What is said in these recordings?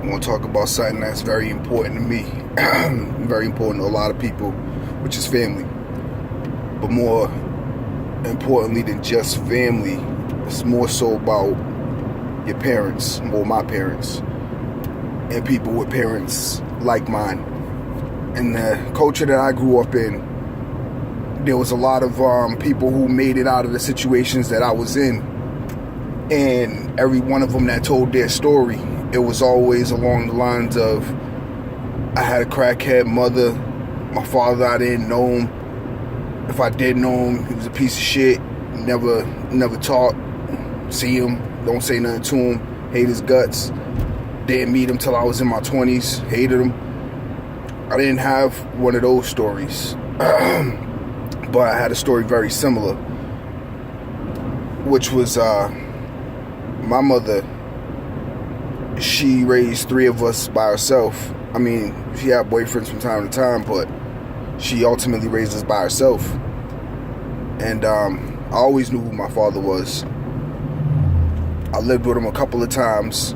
I want to talk about something that's very important to me, very important to a lot of people, which is family. But more importantly than just family, it's more so about your parents, or my parents, and people with parents like mine. In the culture that I grew up in, there was a lot of people who made it out of the situations that I was in, and every one of them that told their story, it was always along the lines of, I had a crackhead mother, my father, I didn't know him. If I did know him, he was a piece of shit. Never talk, see him, don't say nothing to him, hate his guts. Didn't meet him till I was in my 20s, hated him. I didn't have one of those stories, but I had a story very similar, which was my mother. She raised three of us by herself. I mean, she had boyfriends from time to time, but she ultimately raised us by herself. And I always knew who my father was. I lived with him a couple of times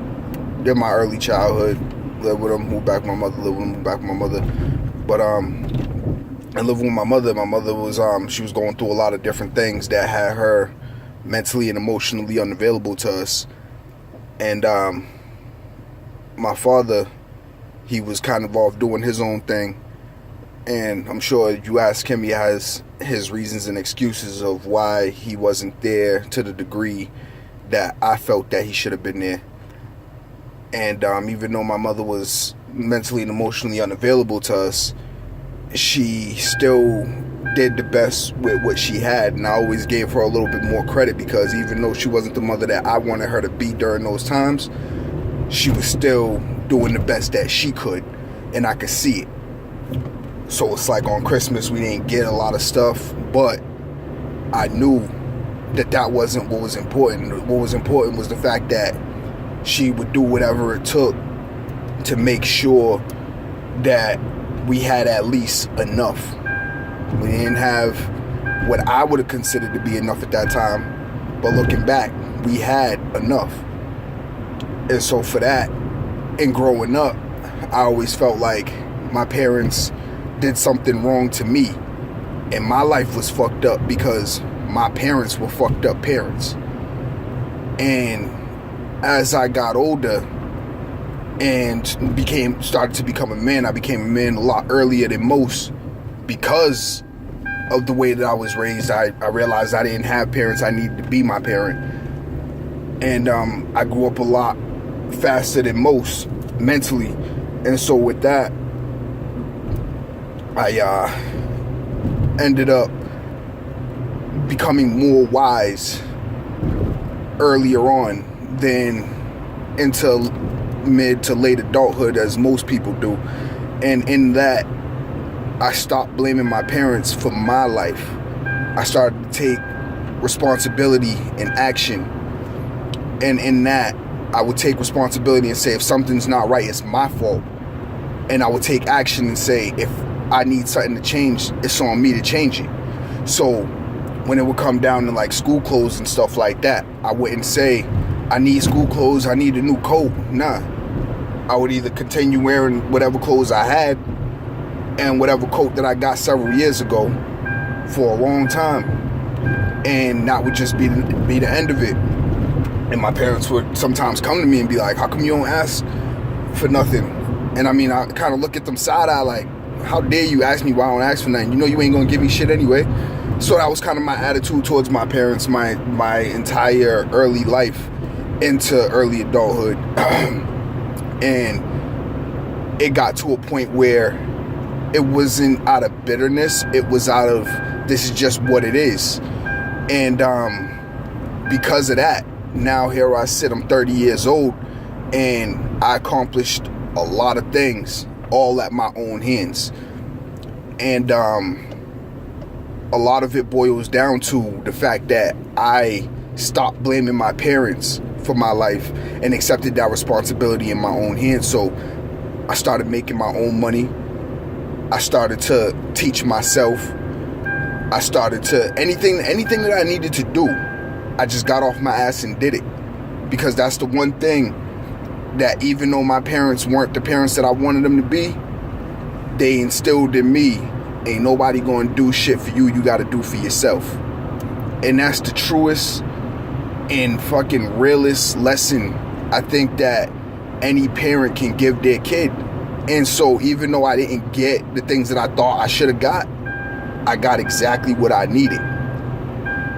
in my early childhood. Lived with him, moved back with my mother, lived with him, moved back with my mother. But I lived with my mother. My mother was she was going through a lot of different things that had her mentally and emotionally unavailable to us. And my father, he was kind of off doing his own thing. And I'm sure if you ask him, he has his reasons and excuses of why he wasn't there to the degree that I felt that he should have been there. And even though my mother was mentally and emotionally unavailable to us, she still did the best with what she had. And I always gave her a little bit more credit, because even though she wasn't the mother that I wanted her to be during those times, she was still doing the best that she could, and I could see it. So it's like on Christmas we didn't get a lot of stuff, but I knew that that wasn't what was important. What was important was the fact that she would do whatever it took to make sure that we had at least enough. We didn't have what I would have considered to be enough at that time, but looking back, we had enough. And so for that, and growing up, I always felt like my parents did something wrong to me, and my life was fucked up because my parents were fucked up parents. And as I got older and started to become a man, I became a man a lot earlier than most because of the way that I was raised. I realized I didn't have parents. I needed to be my parent. And I grew up a lot faster than most mentally. And so with that, I ended up becoming more wise earlier on than into mid to late adulthood, as most people do. And in that, I stopped blaming my parents for my life. I started to take responsibility and action. And in that, I would take responsibility and say, if something's not right, it's my fault. And I would take action and say, if I need something to change, it's on me to change it. So when it would come down to like school clothes and stuff like that, I wouldn't say, I need school clothes, I need a new coat. Nah. I would either continue wearing whatever clothes I had and whatever coat that I got several years ago for a long time. And that would just be the end of it. And my parents would sometimes come to me and be like, how come you don't ask for nothing? And I mean, I kind of look at them side-eye like, how dare you ask me why I don't ask for nothing? You know you ain't gonna give me shit anyway. So that was kind of my attitude towards my parents my entire early life into early adulthood. And it got to a point where it wasn't out of bitterness. It was out of, this is just what it is. And because of that, now here I sit, I'm 30 years old, and I accomplished a lot of things, all at my own hands. And a lot of it boils down to the fact that I stopped blaming my parents for my life and accepted that responsibility in my own hands. So I started making my own money. I started to teach myself. I started to, anything that I needed to do, I just got off my ass and did it. Because that's the one thing that even though my parents weren't the parents that I wanted them to be, they instilled in me, ain't nobody gonna do shit for you, you gotta do for yourself. And that's the truest and fucking realest lesson I think that any parent can give their kid. And so even though I didn't get the things that I thought I should have got, I got exactly what I needed.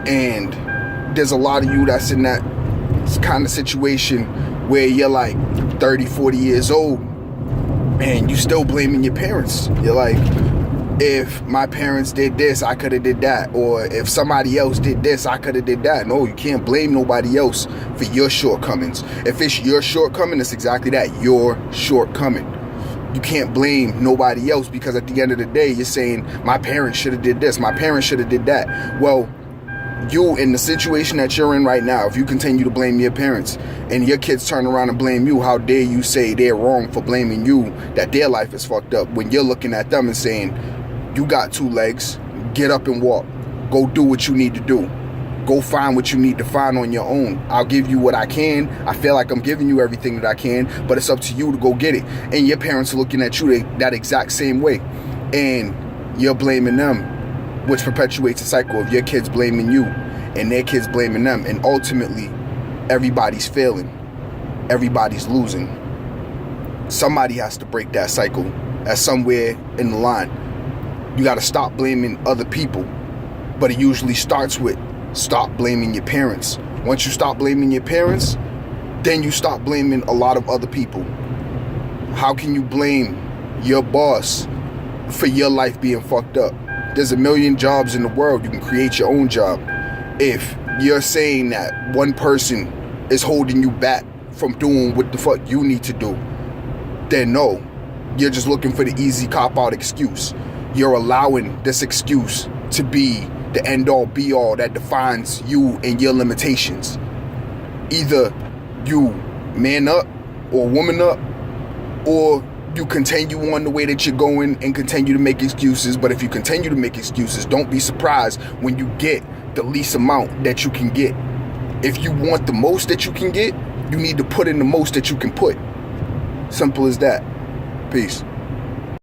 And there's a lot of you that's in that kind of situation where you're like 30, 40 years old and you still blaming your parents. You're like, if my parents did this, I could have did that. Or if somebody else did this, I could have did that. No, you can't blame nobody else for your shortcomings. If it's your shortcoming, it's exactly that, your shortcoming. You can't blame nobody else, because at the end of the day, you're saying, my parents should have did this, my parents should have did that. Well, you, in the situation that you're in right now, if you continue to blame your parents and your kids turn around and blame you, how dare you say they're wrong for blaming you, that their life is fucked up, when you're looking at them and saying, you got 2 legs, get up and walk, go do what you need to do, go find what you need to find on your own. I'll give you what I can. I feel like I'm giving you everything that I can, but it's up to you to go get it. And your parents are looking at you that exact same way, and you're blaming them, which perpetuates a cycle of your kids blaming you and their kids blaming them. And ultimately, everybody's failing. Everybody's losing. Somebody has to break that cycle at somewhere in the line. You got to stop blaming other people. But it usually starts with stop blaming your parents. Once you stop blaming your parents, then you stop blaming a lot of other people. How can you blame your boss for your life being fucked up? There's a million jobs in the world. You can create your own job. If you're saying that one person is holding you back from doing what the fuck you need to do, then no, you're just looking for the easy cop-out excuse. You're allowing this excuse to be the end-all be-all that defines you and your limitations. Either you man up or woman up, or you continue on the way that you're going and continue to make excuses. But if you continue to make excuses, don't be surprised when you get the least amount that you can get. If you want the most that you can get, you need to put in the most that you can put. Simple as that. Peace.